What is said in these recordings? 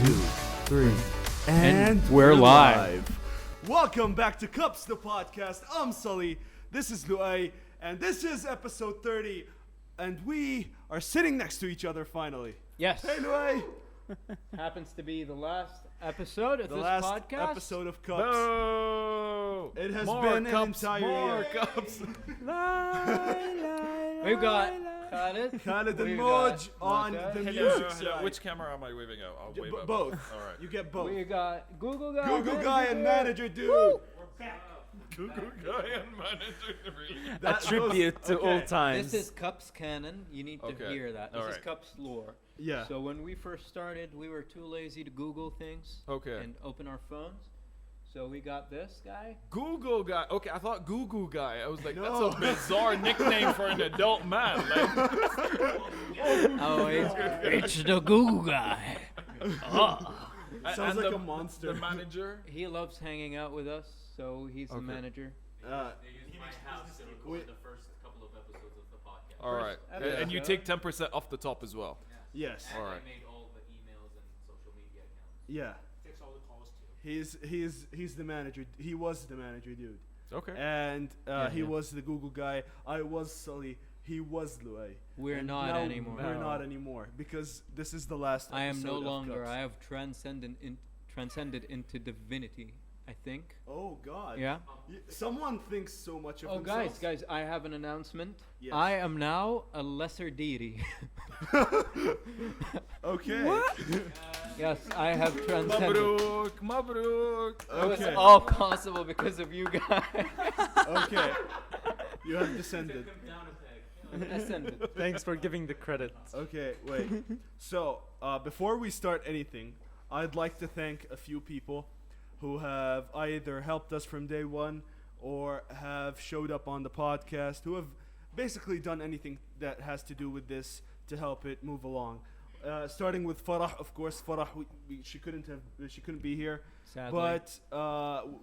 3. And we're live. Welcome back to Cups, the podcast. I'm Sully. This is Loai. And this is episode 30. And we are sitting next to each other finally. Yes. Hey, Loai. Happens to be the last episode of The this last podcast. episode of Cups. No! It has More been cups, an entire more year. cups. We've got Khaled. Khaled and We've Mouje got on Mocha. the Hello, music hello. side. Which camera am I waving out? I'll wave out Both. All right. You get both. We got Google Guy. Google guy and manager dude. Google guy and manager. Really? That A tribute to old This times. is Cups canon. You need to Okay. hear that. This is Alright. Cups lore. Yeah. So when we first started, we were too lazy to Google things Okay. and open our phones. So we got this guy. Google guy. Okay, I thought Google guy. I was like, No. that's a bizarre nickname for an adult man. Like, Oh, it's the Google guy. Sounds and like the, a monster. The manager. He loves hanging out with us, so he's the Okay. manager. They used my house to record the first couple of episodes of the podcast. All right. episode. And you take 10% off the top as well. Yes. And All right. I made all the emails and social media accounts. Yeah. Fix all the calls too. He's the manager. He was the manager dude. Okay. And he yeah. was the Google guy. I was Sully. He was Loai. We're And not now anymore. We're No. not anymore because this is the last. I am no episode of longer. Cups. I have transcended into divinity, I think. Oh God. Yeah. Someone thinks so much of Oh, themselves. guys, I have an announcement. Yes. I am now a lesser deity. Okay. Yes, I have transcended. Mabruk, Mabruk. It was Okay. all possible because of you guys. Okay. You have descended. Down a peg. Ascended. Thanks for giving the credit. Okay. Wait. So before we start anything, I'd like to thank a few people who have either helped us from day one or have showed up on the podcast, who have basically done anything that has to do with this to help it move along. Starting with Farah, of course. Farah, she couldn't be here, Sadly. but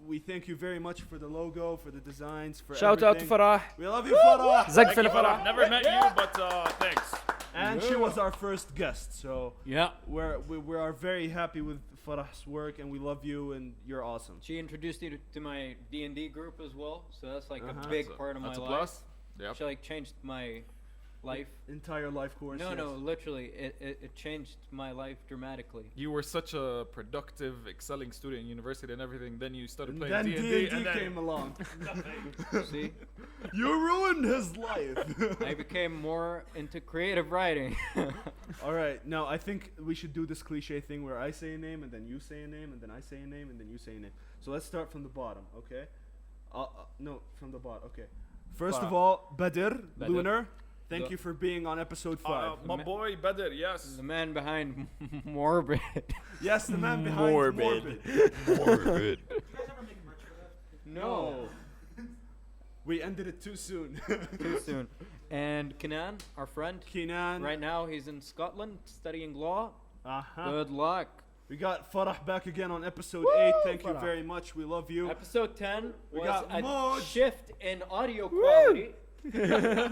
we thank you very much for the logo, for the designs, for Shout out to everything. Farah. We love you, Farah. Zak Thank you, Farah. Farah. Never met you, but thanks. And she was our first guest, so Yeah. we are very happy with Farah's work, and we love you, and you're awesome. She introduced you to my D&D group as well, so that's like Uh-huh. a big That's a- part of my that's a life. plus. Yep. She like changed my life. Entire life course. No, yes. no, literally, it changed my life dramatically. You were such a productive, excelling student in university and everything. Then you started And playing then D&D, D&D and then came along. See, You ruined his life. I became more into creative writing. All right, now I think we should do this cliche thing where I say a name and then you say a name and then I say a name and then you say a name. So let's start from the bottom, okay? No, from the bottom. Okay. First of all, Badr, Badr. Lunar, thank The- you for being on episode 5. my boy Badr, yes. The man behind Morbid. Yes, the man behind Morbid. Morbid. No, We ended it too soon. too soon. And Kenan, our friend, Kenan. right now he's in Scotland studying law. Uh-huh. Good luck. We got Farah back again on episode Woo, 8. Thank you Farah. very much. We love you. Episode 10 We was got a Mouje. shift in audio quality.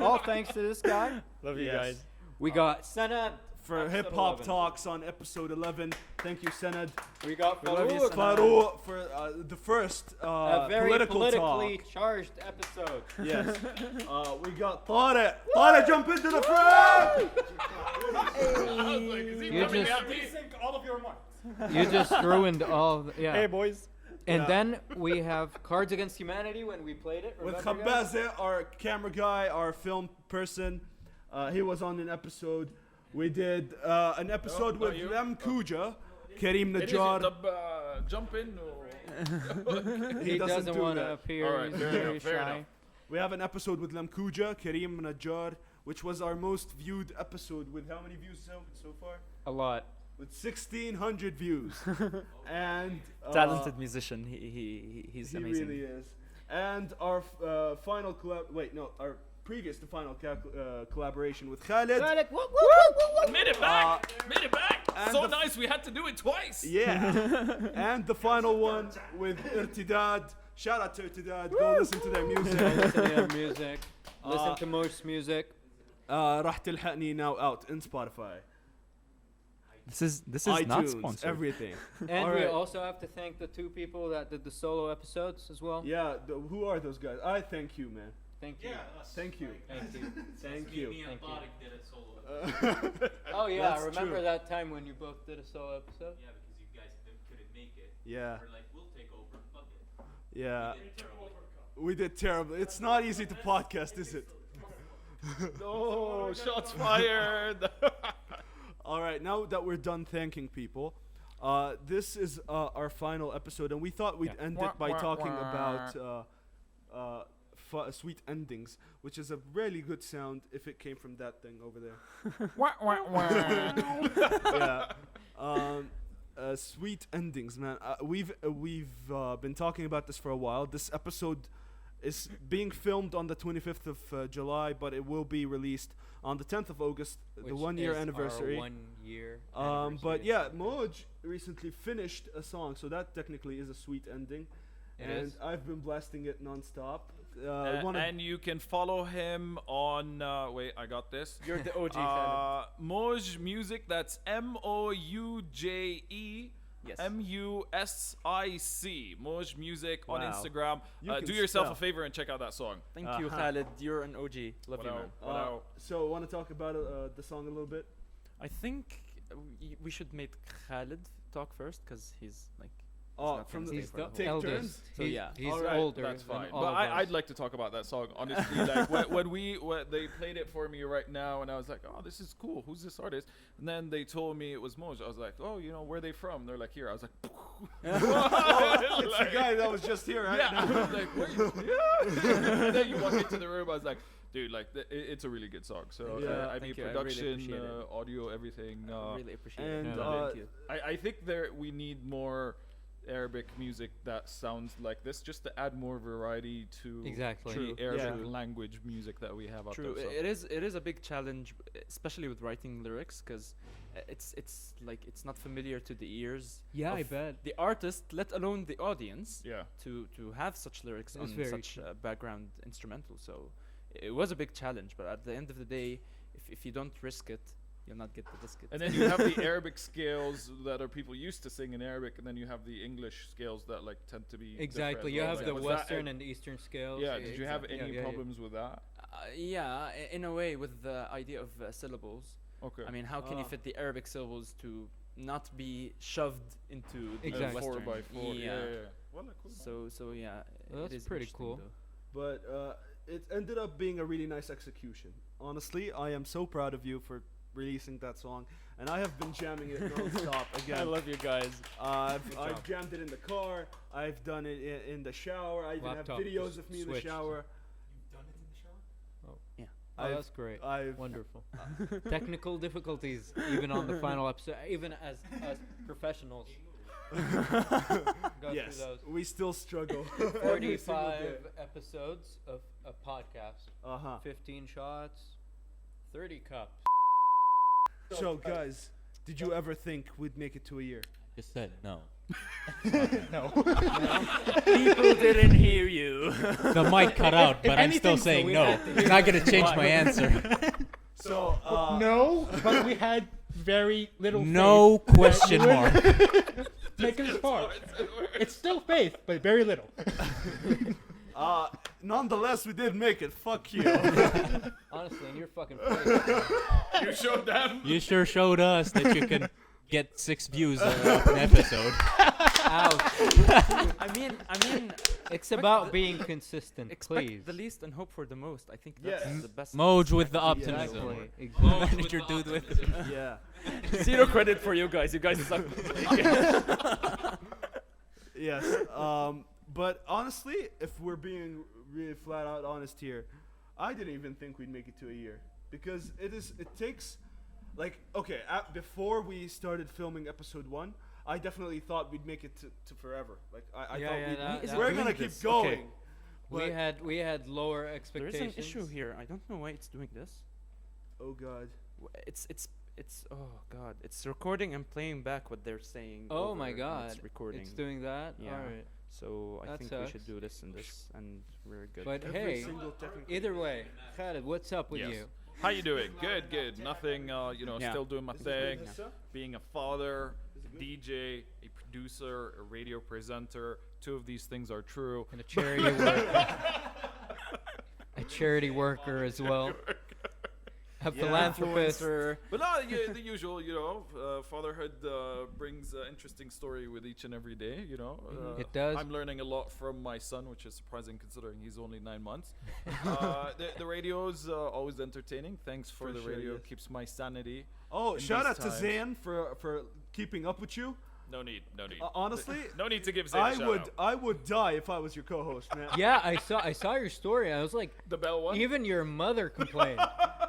All thanks to this guy. Love you Yes. guys. We got Senad For episode Hip Hop 11. Talks on episode 11. Thank you, Senad. We got We love you, Farouk. Senad. Farouk for the first A very political politically talk. charged episode. Yes. We got Tariq. Tariq, jump into the front! You just, all of your remarks. you just ruined all. Yeah. Hey, boys. And Yeah. then we have Cards Against Humanity when we played it. With remember, guys? Khabaze, our camera guy, our film person. He was on an episode. We did an episode No, with you. Lem Kuja, Kareem It is Najjar. jump in. Or He doesn't do want to that. appear. All right, He's fair very enough, fair shy. enough. We have an episode with Lem Kuja, Kareem Najjar, which was our most viewed episode with how many views so far? A lot. With 1,600 views. And Talented musician. He's he amazing. really is. And our final our previous to final collaboration with Khaled. Made it back. Made it back. And So the- nice. We had to do it twice. Yeah. And the final one with Irtidad. Shout out to Irtidad. Go listen to their music. Listen to their music. Listen to Mouche's music. راح تلحقني now out in Spotify. This is not iTunes, sponsored. everything. And we Alright. also have to thank the 2 people that did the solo episodes as well. Yeah, who are those guys? I thank you, man. Thank you. Thank you. Thank you. Thank Me you. and Thank you. Thodic did it solo. Oh yeah, That's remember true. that time when you both did a solo episode? Yeah, because you guys couldn't make it. Yeah, We're like, we'll take over. Fuck it. yeah. We did terribly. We did terrible. It's not easy to podcast, is it? Oh, shots fired! All right, now that we're done thanking people, this is our final episode, and we thought we'd end it by talking about sweet endings, which is a really good sound if it came from that thing over there. Yeah. Sweet endings, man. We've been talking about this for a while. This episode is being filmed on the 25th of July, but it will be released on the 10th of August, the 1 year anniversary. 1 year. But yeah, Mouje recently finished a song, so that technically is a sweet ending. It and is. I've been blasting it nonstop. And you can follow him on. Wait, I got this. You're the OG fan. Mouje Music. That's Mouje. Yes. Music. Mouje Music on Wow. Instagram. You can Do yourself a spell. favor and check out that song. Thank you, Uh-huh. Khaled. You're an OG. Love What you, out? man. What out? So, want to talk about the song a little bit? I think we should make Khaled talk first because he's like. Oh, not from gonna the He's stay the for take eldest. turns? So, yeah. He's Alright, older. That's than fine. all But of I'd us. like to talk about that song. Honestly, like when they played it for me right now, and I was like, oh, this is cool. Who's this artist? And then they told me it was Mouje. I was like, oh, where are they from? They're like, here. I was like, It's the guy that was just here right yeah. I now. was like, wait, yeah. And then you walk into the room. I was like, dude, like it's a really good song. So Yeah, I thank mean, you. I really production, appreciate it. audio, everything. I really appreciate and, it. uh, Thank you. I think we need more Arabic music that sounds like this, just to add more variety to Exactly. the True. Arabic Yeah. language music that we have out True. there. So. It is a big challenge, especially with writing lyrics, because it's like it's not familiar to the ears. Yeah, I of bet. the artist, let alone the audience, Yeah. to have such lyrics It's on very such true. background instrumental. So it was a big challenge, but at the end of the day, if you don't risk it, you'll not get the biscuit. And then you have the Arabic scales that are people used to sing in Arabic, and then you have the English scales that like tend to be Exactly. different. You Like, have the was that Western a- and the Eastern scales. yeah. Did you have exactly. any Yeah, problems with that? Yeah, in a way, with the idea of syllables. Okay. I mean, how can you Ah. fit the Arabic syllables to not be shoved into the Exactly. Western? 4x4. Yeah. Well, cool. So yeah, Well, it that's is pretty interesting cool. though. But it ended up being a really nice execution. Honestly, I am so proud of you for releasing that song, and I have been jamming it non-stop again. I love you guys. I've jammed it in the car. I've done it in the shower. I even Laptop have videos is of me in the switched. shower. Oh, I've- that's great. I've Wonderful. Technical difficulties, even on the final episode, even as professionals. Go yes, through those. we still struggle. every single day. 45 episodes of a podcast, Uh-huh. 15 shots, 30 cups. So guys, did you ever think we'd make it to a year? Just said no. People didn't hear you. The mic cut out, but I'm still anything, so saying we no. had to- Not gonna change my answer. So No, but we had very little No question mark. faith. Take it as far. It's still faith, but very little. nonetheless, we did make it. Fuck you. Honestly, in your fucking face. You showed them. You sure showed us that you can get 6 views an episode. Ouch. I mean, It's about being consistent, expect please. the least and hope for the most. I think that's Yes. the best. Moje with the Exactly. optimism. Exactly. Manager dude with. Yeah. Zero credit for you guys. You guys suck. Yes. But honestly, if we're being really flat out honest here, I didn't even think we'd make it to a year, because it takes, like, okay, before we started filming episode 1, I definitely thought we'd make it to forever. Like I Yeah, thought yeah, that- we'd, that- we're doing gonna keep this? going. Okay. we had lower There is expectations. an issue here. I don't know why it's doing this. Oh God. It's oh god. It's recording and playing back what they're saying. Oh over my and god. It's recording. It's doing that? Yeah. Alright. So I That think we sucks. should do this and this, and we're good. But Every hey, single technical. either way, Khaled, what's up with Yes. you? How you doing? Good, good. Nothing, Yeah. still doing my Is it thing. Vanessa? Being a father, Is it good? DJ, a producer, a radio presenter. 2 of these things are true. And a charity worker. A charity worker as well. A philanthropist. But no, the usual, fatherhood brings an interesting story with each and every day, It does. I'm learning a lot from my son, which is surprising considering he's only 9 months. The radio is always entertaining. Thanks for For the sure, radio. yes. Keeps my sanity. Oh, in shout these out to times. Zayn for keeping up with you. No need. Honestly, No need to give Zayn a shout out. I would die if I was your co-host, man. Yeah, I saw your story. I was like, The bell one? even your mother complained.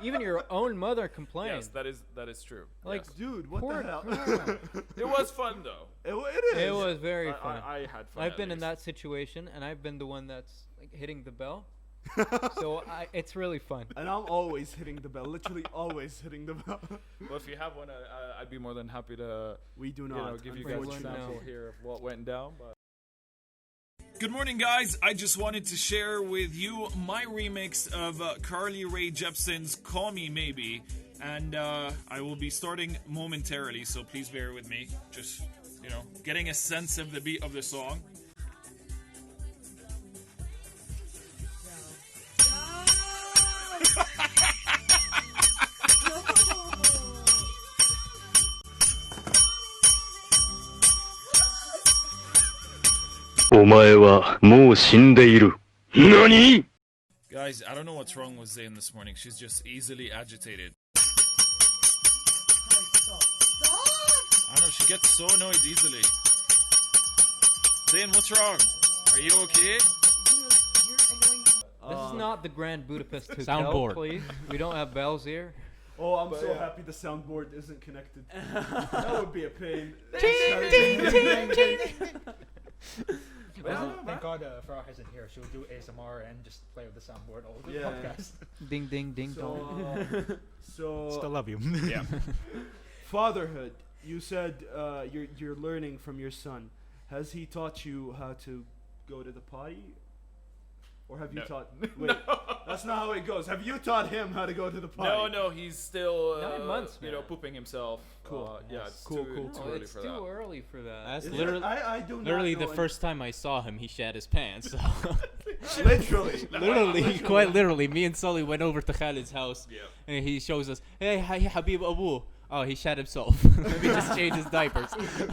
Even your own mother complained. Yes, that is true. Like, yes. Dude, what Poor the hell? Carl. It was fun though. It is. It was very fun. I had fun. I've at been in least. that situation, and I've been the one that's like hitting the bell. So it's really fun. And I'm always hitting the bell. Literally always hitting the bell. Well, if you have one, I'd be more than happy to We do not. give you guys an unfortunately. example here of what went down. But. Good morning, guys. I just wanted to share with you my remix of Carly Rae Jepsen's Call Me Maybe. And I will be starting momentarily, so please bear with me. Just, getting a sense of the beat of the song. Guys, I don't know what's wrong with Zayn this morning. She's just easily agitated. I know, she gets so annoyed easily. Zayn, what's wrong? Are you okay? This is not the Grand Budapest Hotel, Soundboard. please. We don't have bells here. Oh, I'm so happy the soundboard isn't connected. That would be a pain. Thank God Farah isn't here. She'll do ASMR and just play with the soundboard all the Yeah. podcast. Ding, ding, ding, dong. So Still love you. Yeah. fatherhood. You said you're learning from your son. Has he taught you how to go to the potty? Or have you No. taught? Wait, that's not how it goes. Have you taught him how to go to the potty? No, he's still 9 months, man. pooping himself. Cool. Yeah, it's Cool, too, cool, too cool. early It's for too that. early for that. That's Is it? literally, I do not literally know the first time I saw him, he shat his pants. So Literally. literally, quite literally, me and Sully went over to Khaled's house, Yeah. and he shows us, "Hey, hi, Habib Abu." Oh, he shat himself. We just changed his diapers.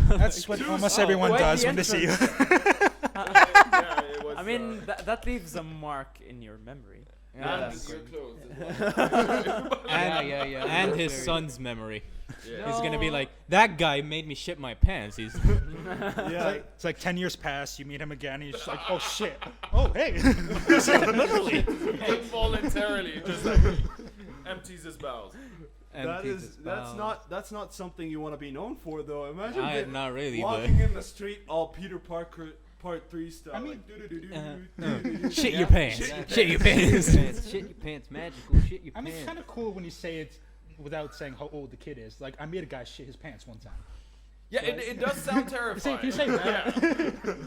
That's what almost everyone Wait, does the when they see you. Yeah, it was, I mean, that leaves a mark in your memory. and that's your good. clothes as well. And, yeah. and his Very- son's memory. Yeah. He's gonna be like, that guy made me shit my pants. He's Yeah. It's like 10 years pass, you meet him again, and he's just like, oh shit. Oh, hey. Involuntarily, just empties his bowels. That's not something you want to be known for though. Imagine not really, walking in the street all Peter Parker Part 3 style. I mean, like, doo-doo-doo-doo-doo, but doo-doo-doo-doo. shit Yeah. your pants. Shit Shit your Shit your pants. pants. Shit your pants. Magical. Shit your I mean, pants. it's kind of cool when you say it without saying how old the kid is. Like, I made a guy shit his pants one time. Yeah, it does sound You say, terrifying. you say that.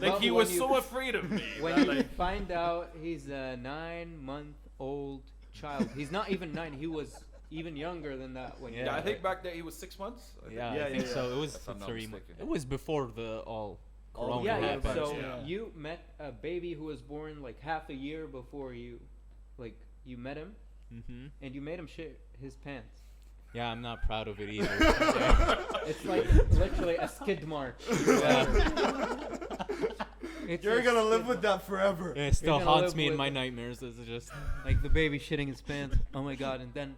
Like But he when was you- so afraid of me. When that, you like, find out he's a 9-month-old child, he's not even 9. He was even younger than that when. yeah, I think back then he was 6 months. I think. Yeah, Yeah, I think yeah, so. It was If I'm not 3 mistaken. It was before the all Corona Yeah, yeah. happened. So Yeah. you met a baby who was born like half a year before you, like you met him, Mhm. and you made him shit his pants. Yeah, I'm not proud of it either. It's like literally a skid mark. It's You're a gonna live skid with that forever. It still gonna haunts live me in with my it. nightmares. It's just like the baby shitting his pants. Oh my god! And then,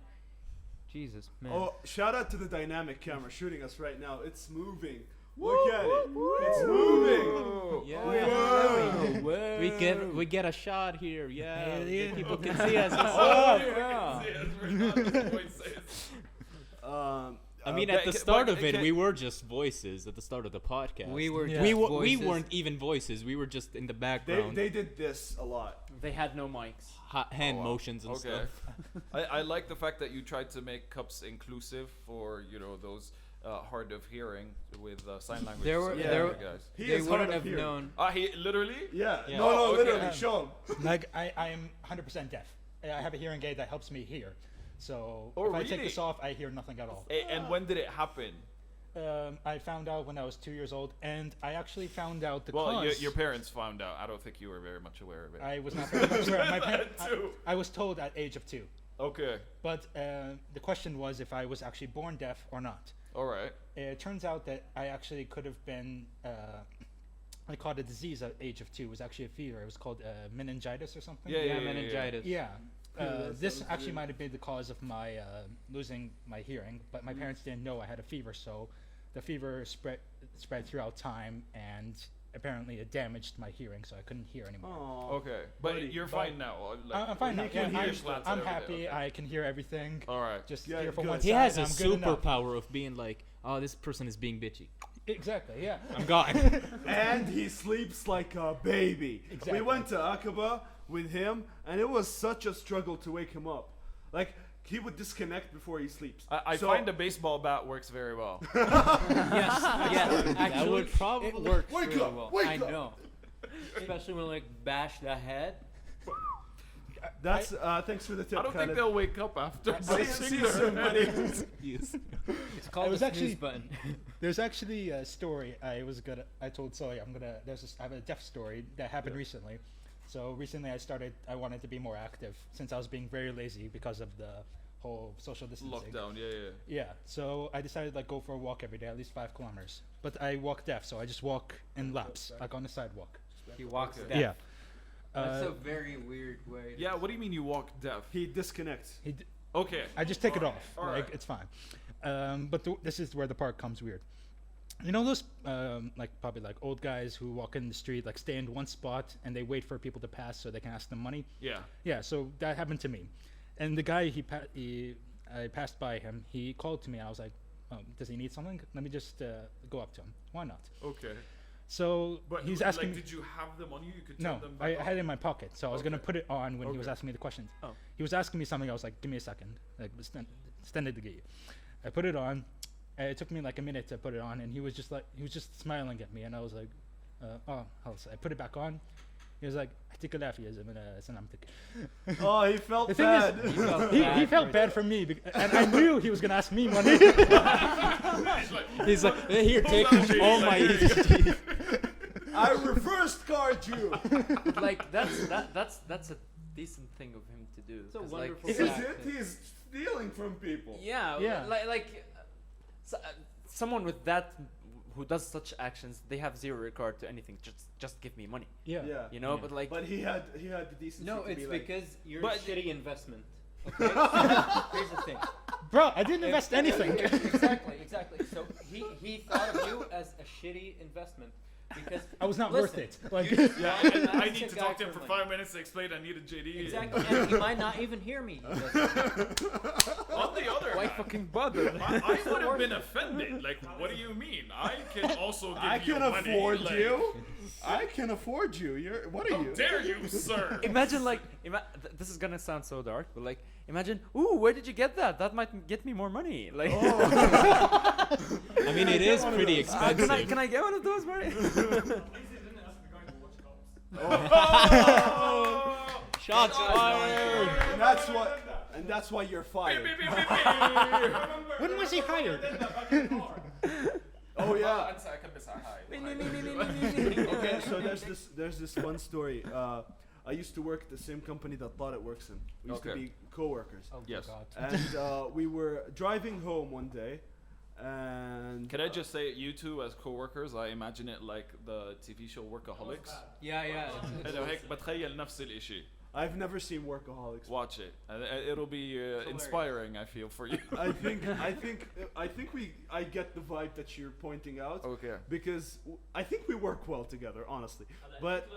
Jesus, man. Oh, shout out to the dynamic camera shooting us right now. It's moving. Look at it. It's moving. yeah. Whoa. We get a shot here. Yeah, Hell yeah. people can see us. Oh, yeah. I mean, but at the ca- start but of it, ca- we were just voices. At the start of the podcast, We were. Yeah. Just we voices. weren't even voices. We were just in the They background, did this a lot. They had no mics. hand Oh, wow. motions and Okay. stuff. I like the fact that you tried to make cups inclusive for those hard of hearing with sign language. There were- there were- guys. He They is hard wouldn't of have hearing. known. He literally. Yeah. Yeah. No, Oh, okay. literally. Show him. Like, I am 100% deaf. I have a hearing aid that helps me hear. So Oh, if I take really? this off, I hear nothing at all. And when did it happen? I found out when I was 2 years old, and I actually found out the Well, cause. your parents found out. I don't think you were very much aware of it. I was not very much aware. Too. I was told at age of 2. Okay. But the question was if I was actually born deaf or not. All right. It turns out that I actually could have been, I caught a disease at age of 2. It was actually a fever. It was called meningitis or something. Yeah, meningitis. Yeah. that This sounds actually weird. might have been the cause of my losing my hearing, but my parents didn't know I had a fever, so the fever spread throughout time, and apparently it damaged my hearing, so I couldn't hear anymore. Aw. Okay. But Buddy, you're but- fine now. I'm fine now. you can Yeah, hear slats I'm and everything, happy. okay. I can hear everything. All right. Just Yeah, hear from good. one He side. has a and I'm good enough. superpower of being like, oh, this person is being bitchy. Exactly. Yeah. I'm gone. And he sleeps like a baby. Exactly. We went to Aqaba with him, and it was such a struggle to wake him up. Like, he would disconnect before he sleeps. I So- find a baseball bat works very well. Yes, actually, That would probably it works Wake really up, well. wake I up. know, especially when like bash the head. That's thanks for the tip. I don't Khaled. think they'll wake up after See brushing you their soon, buddy. It's I called was the actually- snooze button. There's actually a story I told Sully I have a deaf story that happened recently. So recently I wanted to be more active since I was being very lazy because of the whole social distancing. Lockdown, yeah. Yeah, so I decided like go for a walk every day, at least 5 kilometers. But I walk deaf, so I just walk in laps, like on the sidewalk. He walks Okay. deaf. Yeah. That's Uh, a very weird way. Yeah, what do you mean you walk deaf? He disconnects. Okay. I just take it off. All Like right. it's fine. But this is where the part comes weird. You know those like probably like old guys who walk in the street, like stay in one spot and they wait for people to pass so they can ask them money. Yeah. Yeah, so that happened to me. And the guy I passed by him. He called to me. I was like, "Does he need something? Let me just go up to him. Why not?" Okay. So But he's like, asking. did you have the money? You could No, turn them I back had it on? in my pocket, so I was gonna Okay. put it on when he was Okay. asking me the questions. Oh. He was asking me something. I was like, "Give me a second. Like, stand it to get you." I put it on. It took me like a minute to put it on, and he was just smiling at me, and I was like, "Oh." I put it back on. He was like, "يعطيك العافية زلمة سلامتك." Oh, he felt The thing bad. is, He felt he bad felt for- bad for me, and I knew he was gonna ask me money. He's like, here, take G, all like, my here you easy. I reversed card you. Like that's a decent thing of him to do. It's a 'cause, wonderful Is fact. it? He's stealing from people. Yeah, Yeah. someone with that who does such actions, they have zero regard to anything. Just give me money, Yeah. you know. Yeah. But like, But he had the decency. No, to it's be like, because you're But- a shitty investment. Okay? Here's the thing. Bro, I didn't invest anything. Exactly. So he thought of you as a shitty investment because I was not listen, worth it. Like, Yeah, I'm I not need a to guy talk to him for for money. 5 minutes to explain I need a JD. Exactly, and he might not even hear me. He doesn't. On the other why hand, fucking bother? I would have been offended. Like, what do you mean? I can also give I you can money. afford like, you. I can afford you. What are How you? dare you, sir? Imagine like, this is gonna sound so dark, but like, imagine, ooh, where did you get that? That might get me more money. Like, I mean, it is pretty expensive. can I get one of those, Marty? Shots fired. And that's why you're fired. when was he hired? Oh yeah. أنسى أكبس على هاي. Okay, so there's this fun story. I used to work at the same company that thought it works in. We used to Okay. be co-workers. Oh Yes. God. And we were driving home one day, and Can I just say, you two as co-workers, I imagine it like the TV show Workaholics. Yeah. أنا هيك بتخيل نفس الإشي. I've never seen Workaholics. Watch it. And it'll be inspiring, I feel, for you. I think I get the vibe that you're pointing out Okay. because I think we work well together, honestly. But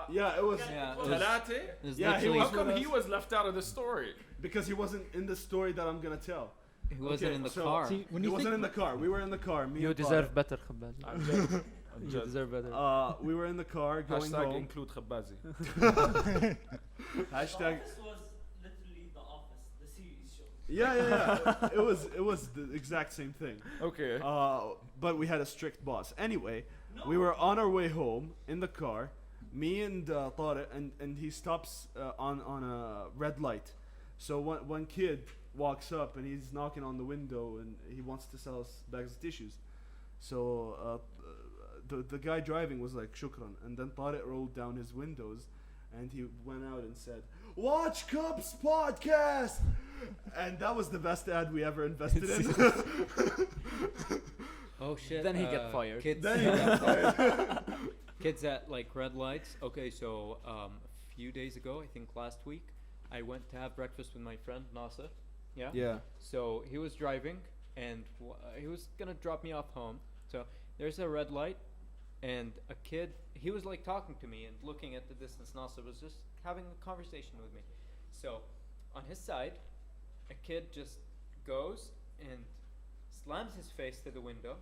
yeah, it was Yeah, it was- ثلاثة? it was Yeah, he literally- How was- come he was left out of the story? because he wasn't in the story that I'm gonna tell. he wasn't Okay, in the so- car. See, when He you wasn't think in the car. We were in the car. Me You and deserve Father. better, Khabazi. I'm just, I'm You just deserve better. We were in the car going hashtag home. include Khabazi. Hashtag. This was literally The Office, the series show. Yeah. It was the exact same thing. Okay. But we had a strict boss. Anyway, we were on our way home in the car. Me and Tariq, and he stops on a red light. So one kid walks up and he's knocking on the window and he wants to sell us bags of tissues. So the guy driving was like shukran, and then Tariq rolled down his windows and he went out and said, "Watch Cubs podcast," and that was the best ad we ever invested in. Oh shit! Then he get fired. Kids, Then he got fired. kids at like red lights. Okay, so a few days ago, I think last week, I went to have breakfast with my friend Nasser. Yeah. Yeah. So he was driving, and he was gonna drop me off home. So there's a red light, and a kid. He was like talking to me and looking at the distance. Nasser was just having a conversation with me. So on his side, a kid just goes and slams his face to the window.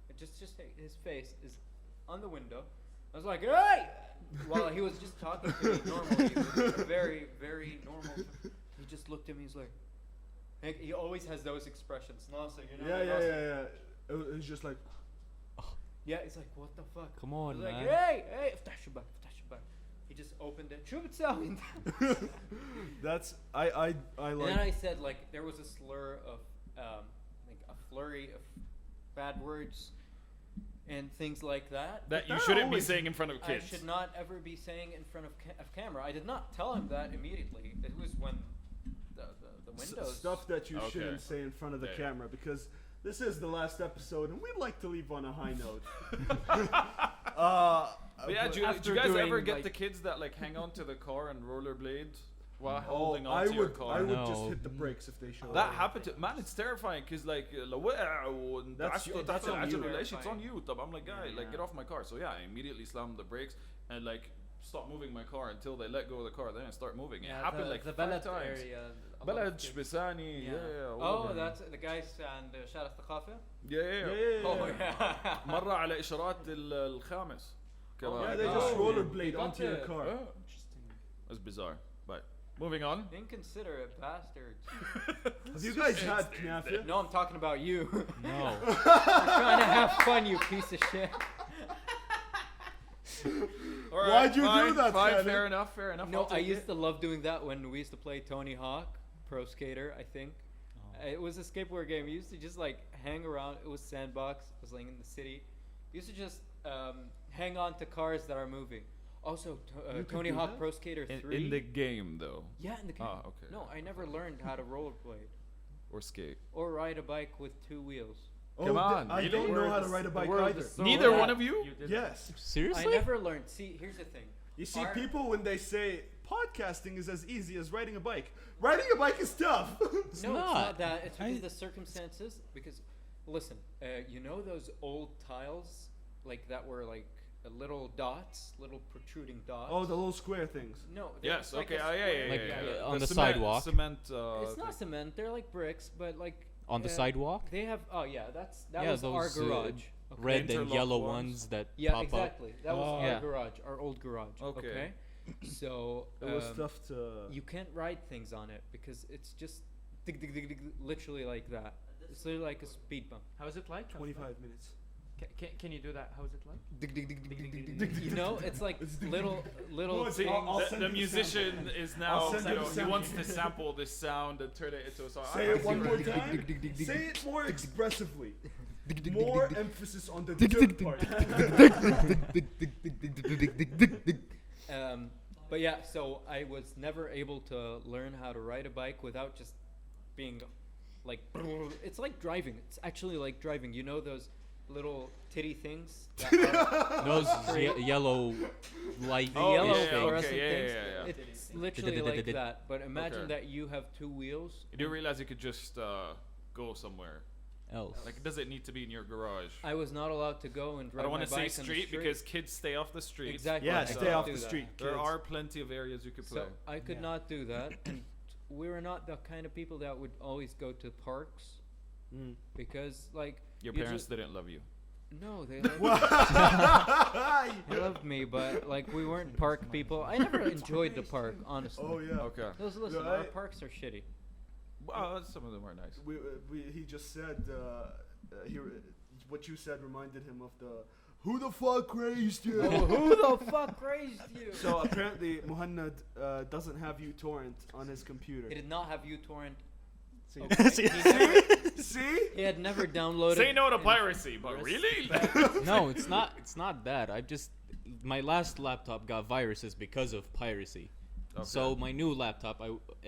It just his face is on the window. I was like, "Hey!" While he was just talking to me normally, it was very, very normal. He just looked at me. He's like, he always has those expressions. Nasser, you know? Yeah. It was just like, Yeah, he's like, "What the fuck?" Come on, He's like, man. hey, افتح شباك. He just opened it. شو بتساوي انت? that's I And like. then I said, like, there was a slur of, like a flurry of bad words and things like that. That you They're shouldn't be always- saying in front of kids. I should not ever be saying in front of camera. I did not tell him that immediately. It was when the windows. Stuff that you Okay. shouldn't say in front of the Yeah. camera, because this is the last episode and we'd like to leave on a high note. But yeah, do you after guys doing, ever get like- the kids that like hang on to the car and rollerblade while Oh, holding I on to your would car? I would just No. hit the brakes if they show That up. happened to man. It's terrifying because like لو وقع وانتعشت that's تحت on you. العجل ولا شيء, it's on you. طب I'm like, guy, like Yeah. get off my car. So yeah, I immediately slammed the brakes and like stop moving my car until they let go of the car. Then I start moving. It happened like the 5 Balad times. area. a lot of بلد kids- شبساني Yeah. all Oh, over. that's the guys and شارع الثقافة. yeah. Oh yeah. مرة على إشارات الخامس. كمان. Yeah, they Oh. just You rollerblade got onto your the- car. Oh, that's bizarre. But moving on. Inconsiderate bastards. Have you guys had knafe? No, I'm talking about you. No. You're trying to have fun, you piece of shit. All right, Why'd you do fine, that, fine, Khaled? fair enough. No, I'll I take used it. to love doing that when we used to play Tony Hawk Pro Skater, I think. It was a skateboard game. We used to just like hang around. It was sandbox. It was like in the city. We used to just hang on to cars that are moving. Also, You could Tony do Hawk that? Pro Skater 3. In the game though, yeah, in the game. Ah, okay. No, I never learned how to rollerblade or skate. or ride a bike with 2 wheels. Oh, Come on, I really? don't know how to World ride a is- bike the world either. is so Neither bad. one of you? did Yes. Seriously? I never learned. See, here's the thing. You see, Our- people when they say podcasting is as easy as riding a bike, riding a bike is tough. No, it's not. not that. It's because I- the circumstances. Because, listen, you know those old tiles, like that were like little dots, little protruding dots. Oh, the little square things. No. they're Yes. just like Okay. a Yeah. square. Like, yeah. on the cement, sidewalk. Cement. It's not cement. They're like bricks, but like On the uh, sidewalk? They have. Oh yeah, that Yeah, was our those, garage. Okay? Red and Interlock yellow ones. ones that Yeah, pop exactly. That was Oh. our Yeah. garage, our old garage. Okay. So It was um, tough to. you can't ride things on it because it's just dig, dig, dig, dig, literally like that. It's literally like a speed bump. How is it like? 25 minutes. Can you do that? How is it like? Dig, dig, dig, dig, dig, dig, dig. You know, it's like little No, it's See, I'll send the you the musician is I'll now, send you you know, the he sample. wants to sample this sound and turn it into a song. Say it one more time. Say it more expressively. More emphasis on the dig part. But yeah, so I was never able to learn how to ride a bike without just being like, it's like driving. It's actually like driving. You know those little titty things? That are Those yellow light the Oh, yellow yeah, fluorescent okay, things. yeah. It's literally like that. But imagine Okay. that you have 2 wheels. You do realize you could just go somewhere. else. Like, it doesn't need to be in your garage. I was not allowed to go and I ride don't my want to say bike on the street because kids stay off the street. Exactly. Yeah, I stay couldn't off do the that. street. There kids. are plenty of areas you could play. So I could not do that, and we were not the kind of people that would always go to parks Mm. because, like, Your you parents ju- didn't love you. No, they loved, they loved me, but like we weren't park people. I never enjoyed the park, honestly. Oh yeah. Okay. Listen, Yeah, our I- parks are shitty. Well, some of them are nice. He just said here what you said reminded him of the Who the fuck raised you? Who the fuck raised you? So apparently Muhannad doesn't have uTorrent on his computer. He did not have uTorrent. See? Okay. He never- See? He had never downloaded. Say no to piracy, but really? No, it's not. It's not that. My last laptop got viruses because of piracy. Okay. So my new laptop,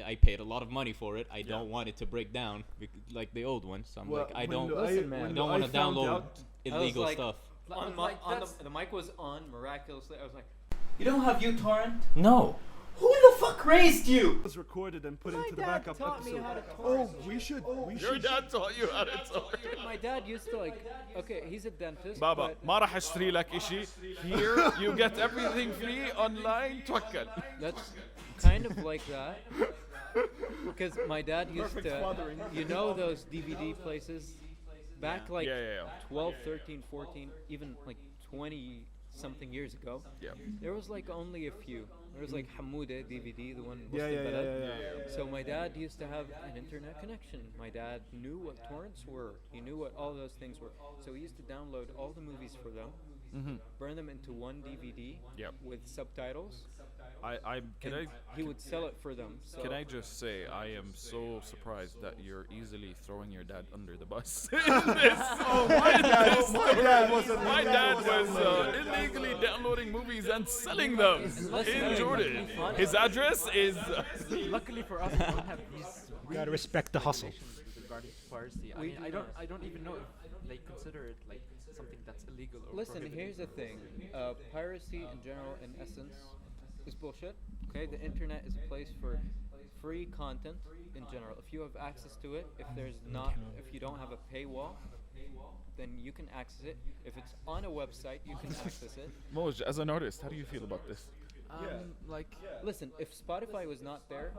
I paid a lot of money for it. I don't want it to break down like the old one. So I'm Well, like, I when don't. the Listen, man. I when don't the want to found download out- illegal like- stuff. The mic was on miraculously. I was like, "You don't have uTorrent? No. Who the fuck raised you?" was recorded and put My into the dad backup taught me episode. how to Oh, torrent. we should. Your dad taught you how to talk. My dad used to like. Okay, he's a dentist. Baba, but ما راح اشتري لك إشي. Here you get everything free online. توكل. that's kind of like that. Because my dad used Perfect to. fathering. You know those DVD places? Back like Yeah. 12, 13, 14, even like 20 something years ago. Yeah. There was like only a few. There was like Hamouda DVD, the one. Yeah, Muslim yeah, Balad. yeah. So my dad used to have an internet connection. My dad knew what torrents were. He knew what all those things were. So he used to download all the movies for them, burn them into one DVD Yep. with subtitles. Can and he would sell it for them. So Can I just say I am so surprised that you're easily throwing your dad under the bus. My dad was illegally downloading movies and selling them in Jordan. His address is. Luckily for us, we don't have these. Gotta respect the hustle. regulations regarding piracy. I We mean, do I don't even know if they consider it like something that's illegal or Listen, prohibited. here's the thing. Piracy in general, in essence, is bullshit. Okay, the internet is a place for free content in general. If you have access to it, if you don't have a paywall, then you can access it. If it's on a website, you can access it. Mouje, as an artist, how do you feel about this? Like, Listen, if Spotify was not there,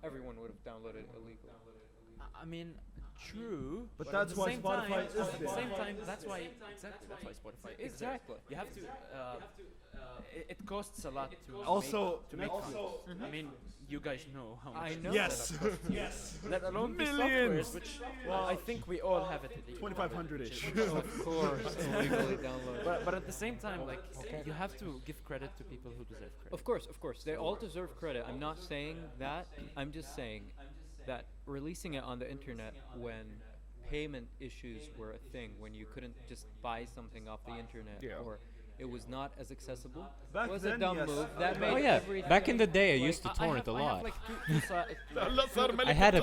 everyone would have downloaded it illegal. I mean, true. But at that's the why same Spotify time, is at the there. same time, that's why Spotify is there. Exactly. You have to. It costs a lot to Also, to make Netflix. food. I mean, you guys know how much. I know. Yes. Yes. Let alone Millions. the softwares, which I think we all have it. illegally. 2500-ish. Of course, illegally downloaded. But at the same time, like you have to give credit to people who deserve credit. Of course, they all deserve credit. I'm not saying that. I'm just saying that releasing it on the internet when payment issues were a thing, when you couldn't just buy something off the internet, Yeah. or it was not as accessible, Back was then, a dumb yes. move. That made Oh yeah, everything. back in the day, I like, used to torrent a I have lot. like two sides. I had a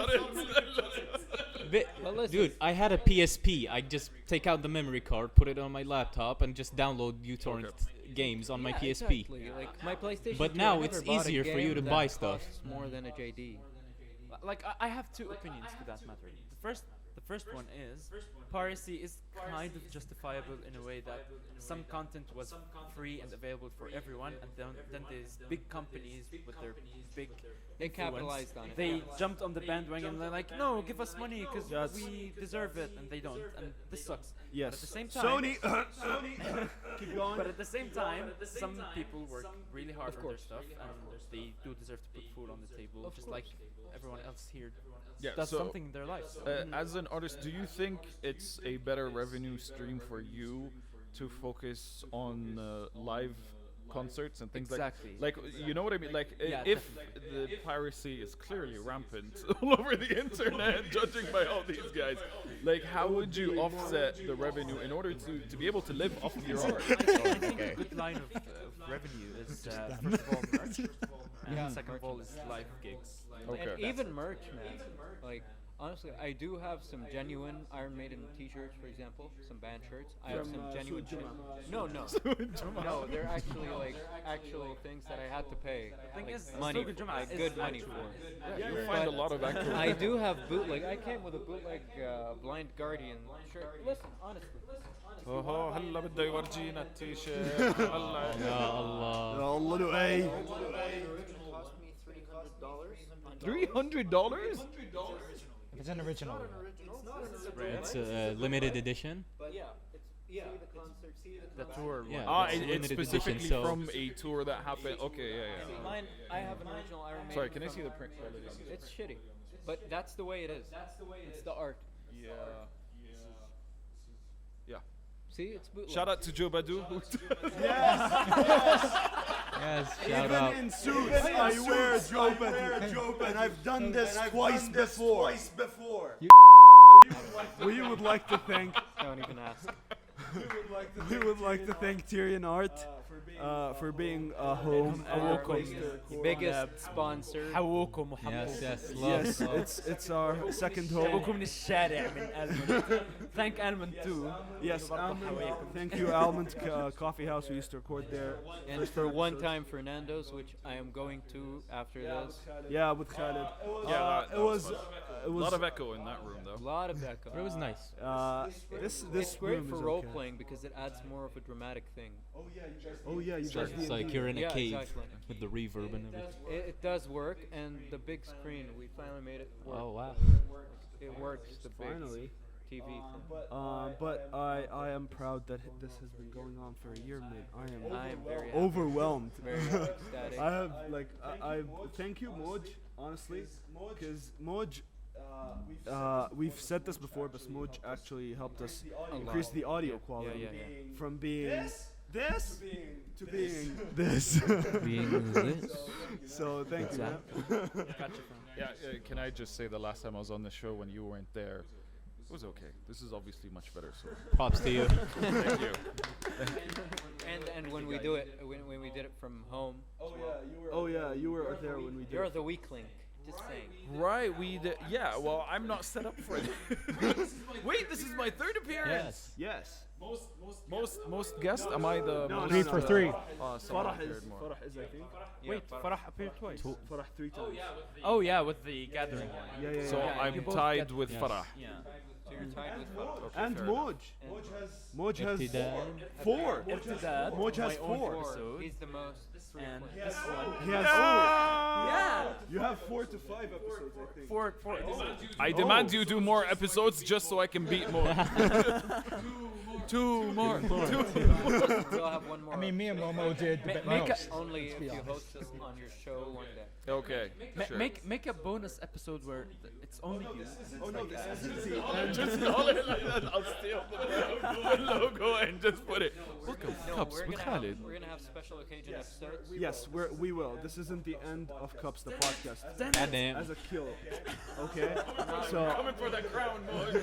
Bi- But listen, Dude, I had a PSP. I just take out the memory card, put it on my laptop, and just download uTorrent games on my yeah, PSP. Exactly. Like my PlayStation. But 2, now I never it's bought a easier for you game to that buy stuff. costs more than a JD. Like I have two opinions to that matter. The first one is piracy is kind of justifiable in a way that some content was free and available for everyone, and then there's big companies with their big They influence. capitalized on it. They jumped on the bandwagon and they're like, no, give us money because Yes. we deserve it, and they don't, and this sucks. Yes. But at the same time, Sony. Keep going. But at the same time, some people work really hard Of on their course. stuff, and they do deserve to put food on the table, Of just course. like everyone else here Yeah, does so, something in their lives. As an artist, do you think it's a better revenue stream for you to focus on live concerts and things Exactly. like you know what I mean? Like Yeah, if the piracy is clearly rampant all over the internet, judging by all these guys, like how would you offset the revenue in order to be able to live off of your art? I think a good line of revenue is first of all merch, and Yeah, second of all is live gigs. Okay. And even merch, man. Like, honestly, I do have some genuine Iron Maiden T-shirts, for example, some band shirts. I have From, some genuine. Sujuma. No, no, they're actually like actual things that I had to pay thing like, is, money, Suga Juma like is good money actual. for. Yeah, you find a lot of actual. I do have bootleg. I came with a bootleg Blind Guardian shirt. Listen, honestly. اوه هلا بده يورجينا التيشيرت هلا Ya Allah. Allah Loai. $300? If it's an original. It's a limited edition. But yeah, it's the concert. The tour. Yeah. Ah, It's it's limited edition, specifically so- from a tour that happened. Okay, yeah. Mine, I have an original Iron Maiden. Sorry, can I from- see the print quality on this? It's shitty, but that's the way it is. It's the art. Yeah. See, it's bootleg. Shout out to Joe Badu. Yes, shout Even out. in suits, I wear a joke, and I've done this twice before. We would like to thank. Don't even ask. We would like to thank Tyrion Art for being a home and a place to record. Biggest sponsor. حووكم وحبوكم. Yes, love. Yes, it's our second home. حبوكم من الشارع من ألمن. Thank Almond too. Yes, thank you, Almond Coffee House. We used to record there. And for one time, Fernando's, which I am going to after this. Yeah, with Khaled. Yeah, It was a lot of echo in that room, A though. lot of echo. But it was nice. this It's great room for is role okay. playing because it adds more of a dramatic thing. Oh yeah, you guys. It's like you're in a Yeah, cave exactly. with the reverb and everything. It does work, and the big screen, we finally made it work. Oh wow. It works, the big Finally. TV thing. But I am proud that this has been going on for a year, man. I am very happy. Overwhelmed. Very ecstatic. I have I thank you, Mouje, honestly, because Mouje. We've said this before, but Mouje actually helped us increase the audio quality yeah. from being this to being this. Being this. So thank you, man. Yeah, can I just say the last time I was on the show when you weren't there, it was okay. This is obviously much better. So Props to you. thank you. And when we do it, when we did it from home, Oh yeah, you were there when we did. you're the weak link. Just saying. Right, we did. Yeah, well, I'm not set up for it. Wait, this is my third appearance. Yes. Yes. Most guests. Am I the No, most? Three for three. Someone Farah appeared is more. Farah is I think. Wait, Farah appeared twice. Farah 3 times. Oh yeah, with the gathering one. Yeah. So Yeah, I'm you both tied get- with Yes. Farah. Yeah. So you're tied with Farah. Okay, And fair enough. Mouje. Mouje has Ibtidal. 4. Irtidad, Mouje has my own 4. episode. He's the most. And this one. He has Yeah. You have 4 to 5 episodes, I think. Four. I demand you do more episodes just so I can beat more. Two more. We'll have one more. I mean, me and Momo did the make most. only if be you honest. host us on your show one day. Okay. Sure. Make a bonus episode where it's only you. Oh no, this is easy. Just call it like that. I'll steal the logo and just put it. Welcome, No, Cups we're with gonna have, Khaled. we're gonna have special occasion episodes. Yes, we will. This isn't the end of Cups, the podcast. Goddamn. As a kill. Okay? So, Coming for the crown, boy.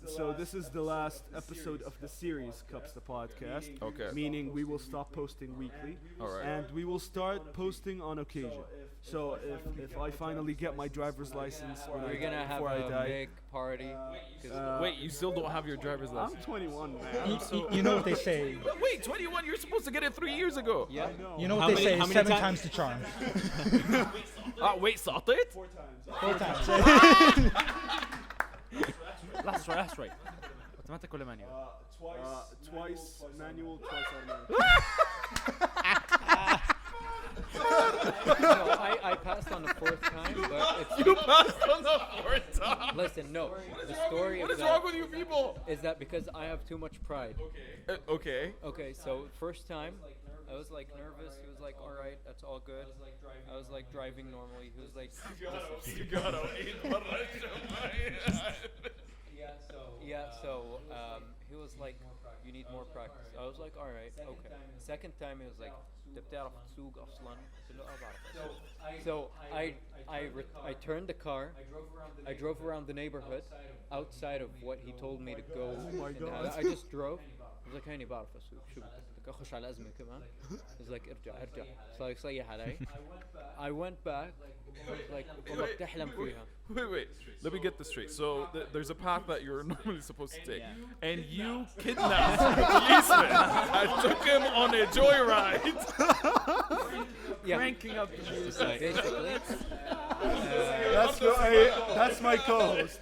so this is the last episode of the series, Cups, the podcast. Okay. Meaning we will stop posting weekly. Alright. And we will start posting on occasion. So if I finally get my driver's license when We're gonna have before I a die, big party. 'Cause Wait, you still don't have your driver's I'm license? 21, man. You know what they say. Wait, 21? You're supposed to get it 3 years ago. yeah. You know How what they many- say. how many 7 ti- times the charm. Wait, صعطيت؟ 4 times. Last try. Automatic ولا manual? Twice manual, twice automatic. No, I passed on the fourth time, but it's You passed on the fourth time. listen. No, the story What of is wrong that with you people? is that because I have too much pride. Okay. Okay, so first time, I was like nervous. He was like, "All right, that's all good." I was like driving normally. He was like, "Yeah." So he was like, "You need more practice." I was like, "All right, okay." Second time, he was like, "أنت بتعرف تسوق أصلاً؟" قلت له, "آه بعرف أسوق." So I turned the car. I drove around the neighborhood outside of what he told me to go. Oh my and God. I just drove. I was like, هيني بعرف أسوق. شو بدك أخش على الأزمة كمان? He was like, ارجع. So I صيح علي. I went back. I was like, والله بتحلم فيها. Wait. Let me get this straight. So there's a path that you're normally supposed to take, and you kidnapped a policeman and took him on a joyride. Yeah. Cranking up the music. So basically, That's my co-host.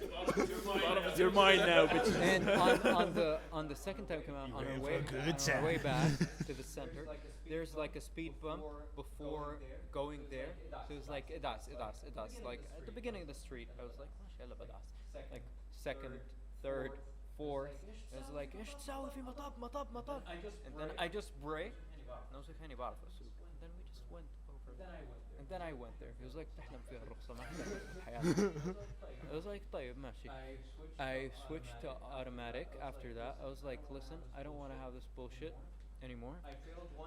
You're mine now, bitch. and on the second time come out on our way back to the center, there's like a speed bump before going there. So it was like it does. Like at the beginning of the street, I was like, "MashaAllah, badas." Like second, third, fourth, I was like, "إيش تسوي في مطب." And then I just braked. And I was like, "هني بعرف أسوق." And then we just went over. And then I went there. He was like, تحلم فيها الرخصة ما حدا في حياتك. I was like, طيب ماشي. I switched to automatic after that. I was like, listen, I don't want to have this bullshit anymore.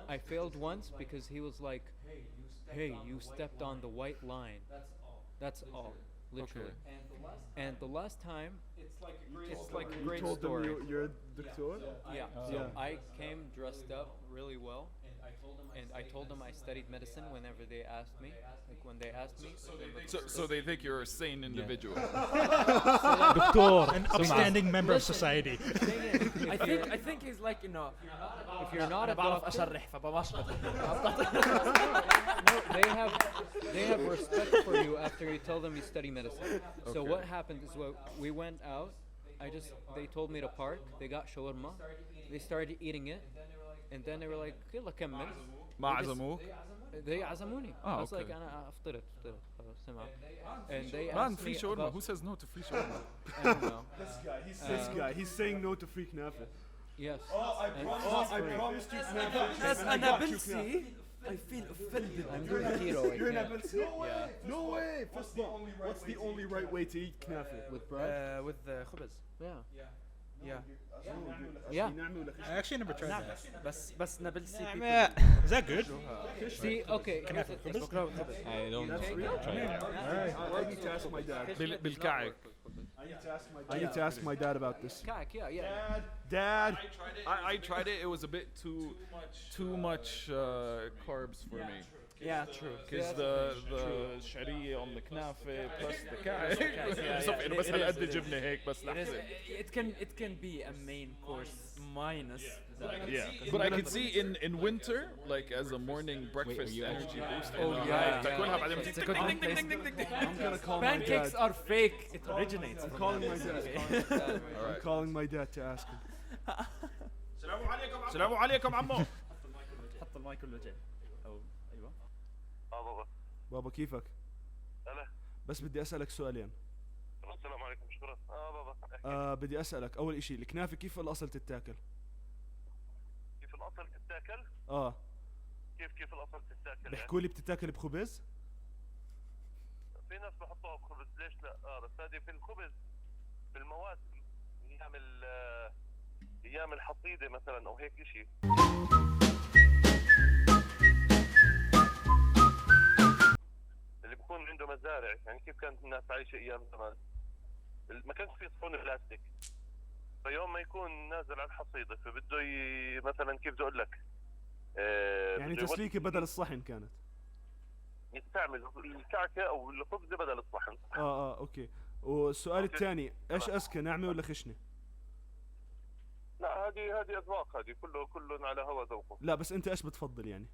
I failed once because he was like, hey, you stepped on the white line. That's all, literally. And the last time, it's like a You great told story. them you're a doctor? Yeah. Oh. So Yeah. I came dressed up really well, and I told them I studied medicine whenever they asked me. Like when they asked me. So they think you're a sane individual. Doctor, an upstanding member of society. I think he's like, you know, If you're not a بعرف doctor, أشرح فبمشط. no, they have respect for you after you tell them you study medicine. So what happened is we went out. They told me to park. They got shawarma. They started eating it, and then they were like, "يلا كمل." ما عزموك؟ They عزموني. Oh, I was like, okay. أنا فطرت خلاص سمع. And they Man, asked free me shawarma. about- Who says no to free shawarma? I don't know. This guy, he's saying no to free knafe. Yes. I promised you knafe. As and I an got you Abelsi, I feel offended. I'm doing keto. I You're an can't. Abelsi? No way! No way! What's the only right way to eat knafe? With bread. With خبز. Yeah. Yeah. Yeah. I actually never tried that. بس نابلسي Is that good? See, okay. here's the thing. I don't That's know. real? Try it. I need to ask my dad. بالكعك. I need to ask my dad about this. Kak, yeah. Dad! I tried it. It was a bit too much carbs for me. Yeah, true. Because the شعرية on the كنافة plus the كعك. yeah, صف إنه بس it هالقد is. جبنة هيك بس It is. لحظة. It can be a main course minus. Yeah, but I could see in winter, like as a morning breakfast you energy boost. Oh, yeah. تاكلها بعدين It's a good ding, ding, place. ding, ding, ding, ding. I'm gonna call my Pancakes dad. are fake. It originates. I'm from calling my that. dad. All I'm right. calling my dad to ask him. السلام عليكم عمو. حط المايك والوجه. أو أيوة. بابا بابا كيفك؟ هلا بس بدي أسألك سؤالين. السلام عليكم شكرا بابا بدي أسألك أول إشي الكنافة كيف الأصل تتاكل؟ كيف الاصل تتاكل؟ كيف الاصل تتاكل؟ بيحكوا لي بتتاكل بخبز؟ في ناس بحطوها بخبز ليش لا؟ بس هذه في الخبز في المواسم ايام الحصيده مثلا او هيك اشي. اللي بكون عنده مزارع يعني كيف كانت الناس عايشه ايام زمان ما كانش في صحون بلاستيك فيوم ما يكون نازل على الحصيده فبده مثلا كيف بدي اقول لك يعني بده تسليكة بدل الصحن كانت. يستعمل الكعكه او الخبزه بدل الصحن. أوكي. والسؤال أوكي. الثاني إيش أذكى ناعمة ولا خشنة؟ لا هذه اذواق هذه كله على هوا ذوقه. لا بس أنت إيش بتفضل يعني؟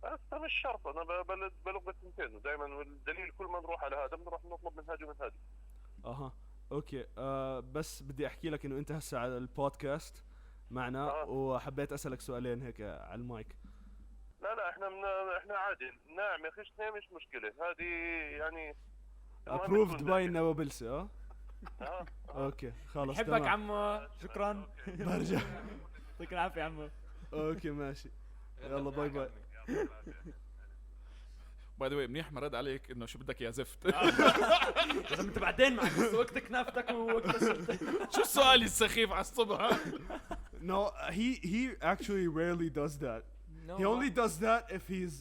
بس مش شرط انا بلغ بالثنتين ودائما والدليل كل ما نروح على هذا بنروح نطلب من هذه ومن هذه. أها أوكي. بس بدي أحكي لك إنه أنت هسه على البودكاست معنا وحبيت أسألك سؤالين هيك على المايك. لا احنا عادي ناعمه خشنه مش مشكله هذه يعني approved by النوابلسي اوكي خلاص بحبك تمام. عمو. شكرا. برجع. يعطيك العافية عمو. اوكي ماشي يلا باي باي. باي ذا واي منيح ما رد عليك انه شو بدك يا زفت. إذا أنت بعدين معك بس وقت كنافتك ووقت شو السؤال السخيف على الصبح؟ No, he actually rarely does that. No. He only does that if he's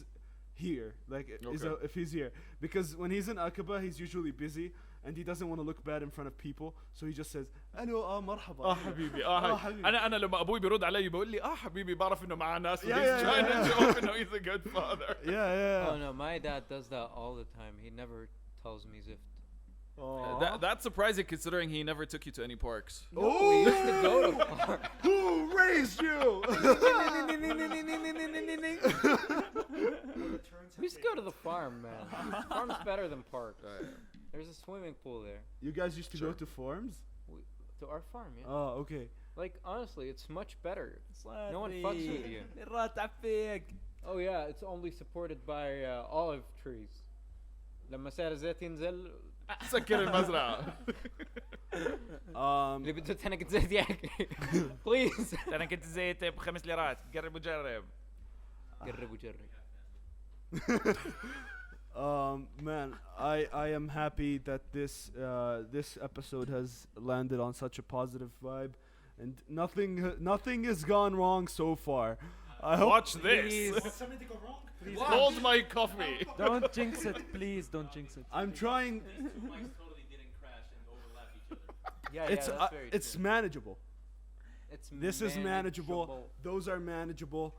here, like Okay. if he's here, because when he's in Aqaba, he's usually busy and he doesn't want to look bad in front of people, so he just says, "Hello, مرحبا." حبيبي حبيبي. انا لما ابوي بيرد علي بقول لي حبيبي بعرف انه معاه ناس. Yeah, He's trying yeah. to show off انه he's a good father. Yeah. Oh no, my dad does that all the time. He never tells me zift. That's surprising considering he never took you to any parks. No, we used to go to park. Who raised you? We used to go to the farm, man. Farm's better than park. There's a swimming pool there. You guys used to go to farms? To our farm, yeah. Oh, okay. Like honestly, it's much better. No one fucks with you. Oh yeah, it's only supported by olive trees. لما سعر الزيت ينزل سكر المزرعة. اللي بده تنك زيت يحكي. Please. أنا كنت زيت ب5 ليرات. قرب وجرب. جرب وجرب. Man, I am happy that this episode has landed on such a positive vibe, and nothing has gone wrong so far. I hope Watch this. Something to go wrong? Please Hold my coffee. don't jinx it, please. Don't jinx it. I'm trying. These two mics totally didn't crash and overlap each other. Yeah, that's very It's true. manageable. It's This is manageable. Those are manageable.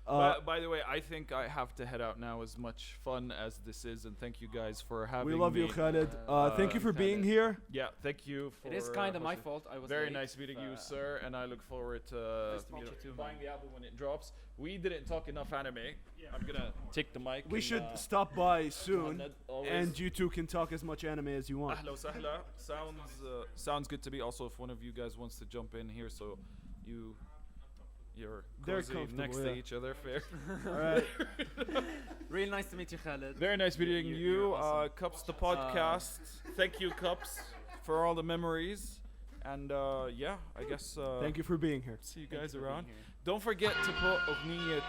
By the way, I think I have to head out now. As much fun as this is, and thank you guys for having We me. love you, Khaled. Thank you for being here. Yeah, thank you for. It is kind of my hosting. fault. I was Very late, nice meeting you, uh, sir, and I look forward to Nice to meet you too, buying man. the album when it drops. We didn't talk enough anime. I'm gonna take the mic. We and, should stop by soon, Mohammed, always. and you two can talk as much anime as you want. Ahla wa sahla. Sounds good to me. Also, if one of you guys wants to jump in here, so you're They're cozy comfortable, next yeah. to each other, fair. All right. Real nice to meet you, Khaled. Very nice meeting You're you, awesome. Cups the podcast. Thank you, Cups, for all the memories. And yeah, I guess Thank you for being here. see you guys around. Don't forget to put أغنية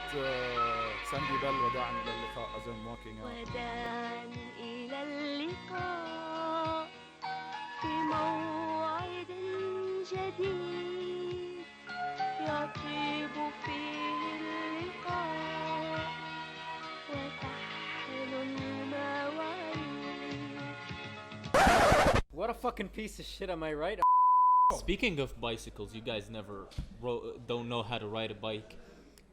Sandy Bell وداعا إلى اللقاء as I'm walking out. وداعا إلى اللقاء في موعد جديد يطيب فيه اللقاء وتحلو المواعيد. What a fucking piece of shit, am I right? Speaking of bicycles, you guys never don't know how to ride a bike.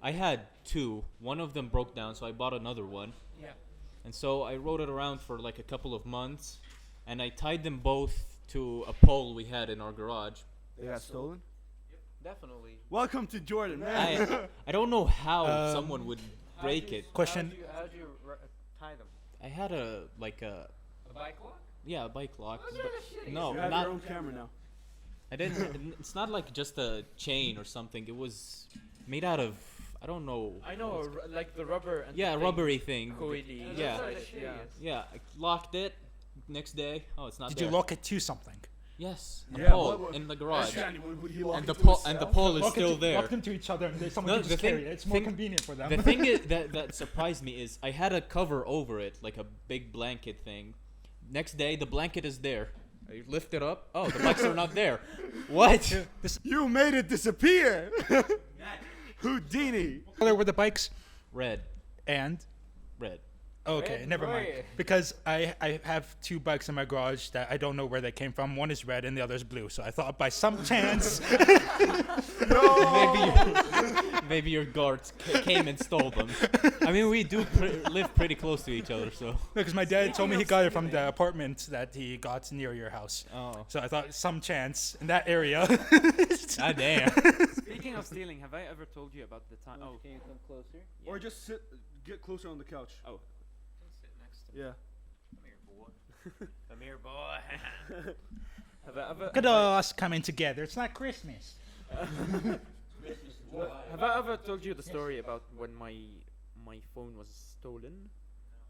I had two. One of them broke down, so I bought another one. Yeah. And so I rode it around for like a couple of months, and I tied them both to a pole we had in our garage. They got stolen. Definitely. Welcome to Jordan, man. I don't know how someone would break it. Question. How'd you tie them? I had a A bike lock? yeah, a bike lock. What but- sort of shit? no, You have not your own camera now. I didn't. It's not like just a chain or something. It was made out of I don't know. I know, like the rubber. And Yeah, the a thing. rubbery thing. Coily. Yeah. That's Yeah. shittiest. Yeah, I locked it. Next day, oh, it's not Did there. you lock it to something? Yes, a Yeah, pole what- in the garage, Would he lock and it the to pole and the himself? pole is still there. Lock them to each other, and then someone No, can the just carry thing- it. It's more convenient for them. The thing is that surprised me is I had a cover over it, like a big blanket thing. Next day, the blanket is there. I lift it up. Oh, the bikes are not there. What? You made it disappear. Houdini. What color were the bikes? Red, And red. okay, Red, never mind. red. Because I have two bikes in my garage that I don't know where they came from. One is red and the other is blue. So I thought by some chance, Maybe your guards came and stole them. I mean, we do live pretty close to each other, so. because my dad told me he got it from the apartment that he got near your house. Oh. So I thought some chance in that area. God damn. Speaking of stealing, have I ever told you about the time? Oh, Can you come closer? Or just get closer on the couch. Oh. Sit next to me. Yeah. Come here, boy. have I ever? Look at us coming together. It's not Christmas. Have I ever told you the story about when my phone was stolen?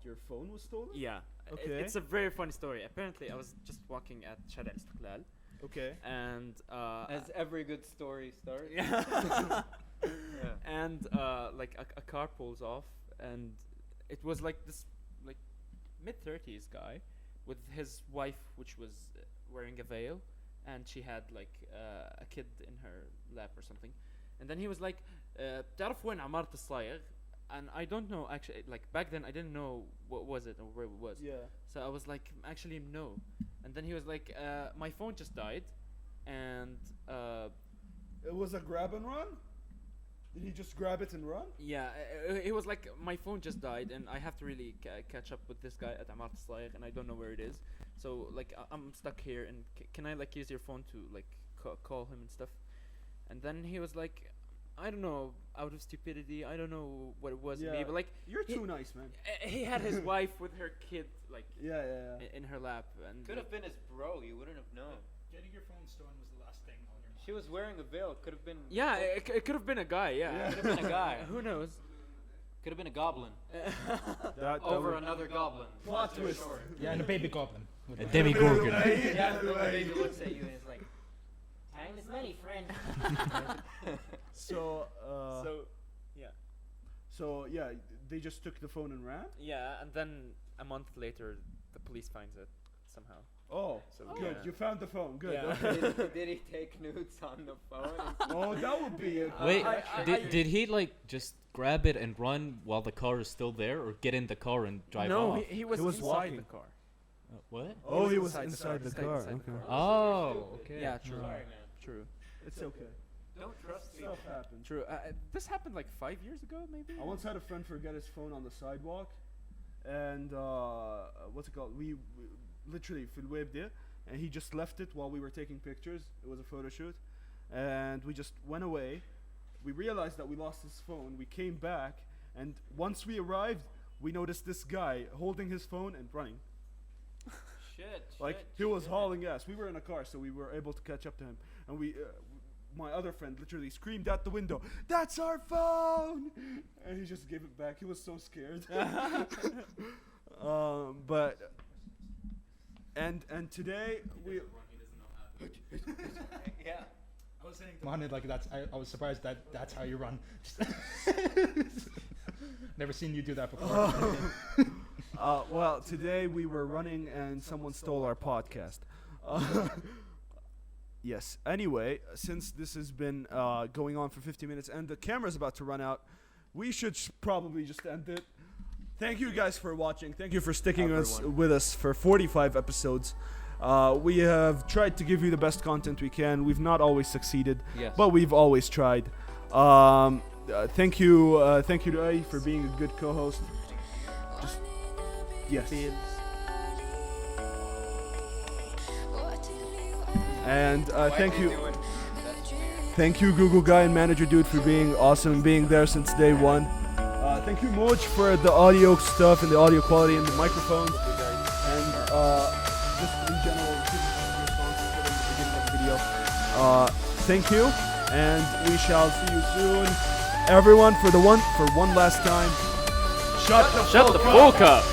Your phone was stolen? Yeah. Okay. It's a very funny story. Apparently, I was just walking at Shara Istiqlal, Okay. and As every good story starts. yeah. And like a car pulls off, and it was like this like mid-30s guy with his wife, which was wearing a veil, and she had like a kid in her lap or something. And then he was like, "بتعرف وين عمارة الصايغ?" And I don't know actually. Like back then, I didn't know what was it or where it was. Yeah. So I was like, actually no. And then he was like, my phone just died, and It was a grab and run? Did he just grab it and run? yeah, it was like my phone just died, and I have to really catch up with this guy at Amart Slayer, and I don't know where it is. So like I'm stuck here, and can I like use your phone to like call him and stuff? And then he was like, I don't know, out of stupidity, I don't know what it was in me, Yeah. but like You're he- too nice, man. he had his wife with her kid like Yeah. in her lap, and Could have been his bro. You wouldn't have known. Getting your phone stolen was the last thing on your mind. She was wearing a veil. Could have been. yeah, it could have been a guy, yeah. Could have been a guy. Who knows? Could have been a goblin. That Over would- another goblin. Plot twist. Yeah, and a baby goblin. A demigorgon. Yeah, the baby looks at you and is like, time is money, friend. So, So, yeah. so yeah, they just took the phone and ran. Yeah, and then a month later, the police finds it somehow. Oh, So good. yeah. You found the phone. Good. Yeah. Okay. Did he take nudes on the phone? Oh, that would be a Wait, I- did he like just grab it and run while the car is still there, or get in the car and drive no, off? he was He was inside walking. the car. What? Oh, he was inside inside the car. inside the Okay. car. Oh, okay. Yeah, true. Sorry, man. True. It's okay. Don't trust people. Stuff happens. True. This happened like 5 years ago, maybe. I once had a friend forget his phone on the sidewalk, and what's it called? We literally في الويب there, and he just left it while we were taking pictures. It was a photo shoot, and we just went away. We realized that we lost his phone. We came back, and once we arrived, we noticed this guy holding his phone and running. Shit. Like shit, he was shit. hauling ass. We were in a car, so we were able to catch up to him. And my other friend literally screamed out the window, "That's our phone!" And he just gave it back. He was so scared. But and today we. Yeah. I was saying to Mohammed, like I was surprised that that's how you run. Never seen you do that before. Well, today we were running and someone stole our podcast. Yes. Anyway, since this has been going on for 50 minutes and the camera's about to run out, we should probably just end it. Thank you guys for watching. Thank you for sticking with us for 45 episodes. We have tried to give you the best content we can. We've not always succeeded, Yes. but we've always tried. Thank you to A for being a good co-host. Just yes. And thank you Google Guy and Manager Dude for being awesome and being there since day one. Thank you Mouje for the audio stuff and the audio quality and the microphones. And just in general, responses at the beginning of the video. Thank you, and we shall see you soon. Everyone, for one last time, shut the Full cup.